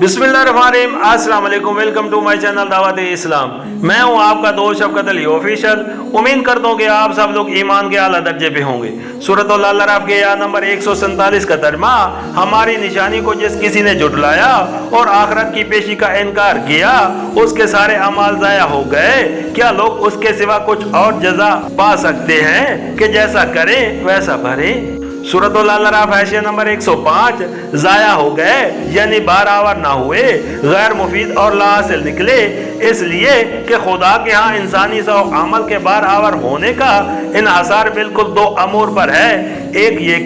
बिस्मिल्लाहिर्रहमानिर्रहीम, अस्सलाम वालेकुम, वेलकम टू माय चैनल दावत इस्लाम। मैं हूं आपका दोस्त शफकत अली ऑफिशियल। उम्मीद करता हूं कि आप सब लोग ईमान के आला दर्जे पे होंगे। सूरत अल अराफ के आयत नंबर 147 का तर्जुमा, हमारी निशानी को जिस किसी ने झुठलाया और आखिरत की पेशी का इनकार किया, उसके सारे अमाल ज़ाया हो गए। क्या लोग उसके सिवा कुछ और जजा पा सकते हैं कि जैसा करें वैसा भरें। सूरत अल-अराफ हाशिया नंबर 105, ज़ाया हो गए यानी बारावर ना हुए, गैर मुफीद और लासिल निकले, इसलिए कि खुदा के यहाँ इंसानी सौ अमल के बारावर होने का इन्हसार बिल्कुल दो अमूर पर है। एक ये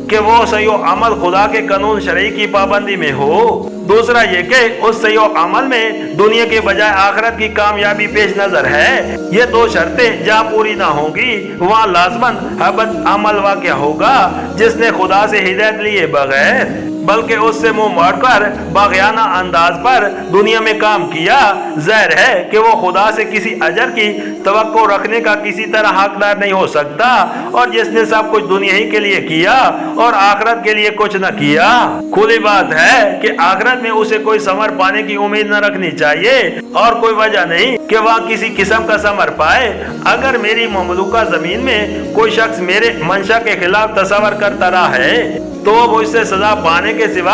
कि वो सही अमल खुदा के कानून शरई की पाबंदी में हो, दूसरा ये कि उस सही अमल में दुनिया के बजाय आखिरत की कामयाबी पेश नजर है। ये दो शर्तें जहाँ पूरी ना होंगी वहाँ लाजमन हबत अमल वाक़या होगा। जिसने खुदा से हिदायत लिए बगैर बल्कि उससे मुंह मोड़कर बाग़ियाना अंदाज पर दुनिया में काम किया, ज़ाहिर है कि वो खुदा से किसी अजर की तवक्को रखने का किसी तरह हकदार नहीं हो सकता। और जिसने सब कुछ दुनिया ही के लिए किया और आखिरत के लिए कुछ न किया, खुली बात है कि आखिरत में उसे कोई समर पाने की उम्मीद न रखनी चाहिए और कोई वजह नहीं कि वह किसी किस्म का समर पाए। अगर मेरी ममलूका जमीन में कोई शख्स मेरे मंशा के खिलाफ तस्वर करता रहा है तो वो इससे सजा पाने के सिवा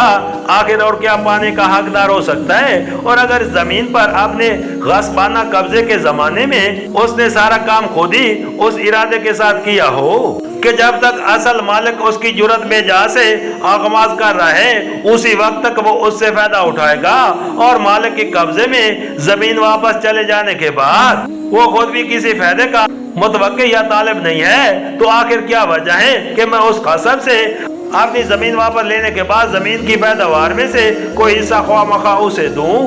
आखिर और क्या पाने का हकदार हो सकता है। और अगर जमीन पर अपने गस्बाना कब्जे के जमाने में उसने सारा काम खुद ही उस इरादे के साथ किया हो कि जब तक असल मालिक उसकी जुर्रत बेजा से आगमाज कर रहा है, उसी वक्त तक वो उससे फायदा उठाएगा और मालिक के कब्जे में जमीन वापस चले जाने के बाद वो खुद भी किसी फायदे का मुतवक्किल या तालिब नहीं है, तो आखिर क्या वजह है कि मैं उस कसब से अपनी जमीन वापस लेने के बाद जमीन की पैदावार में से कोई हिस्सा ख्वाह मख्वाह उसे दूं।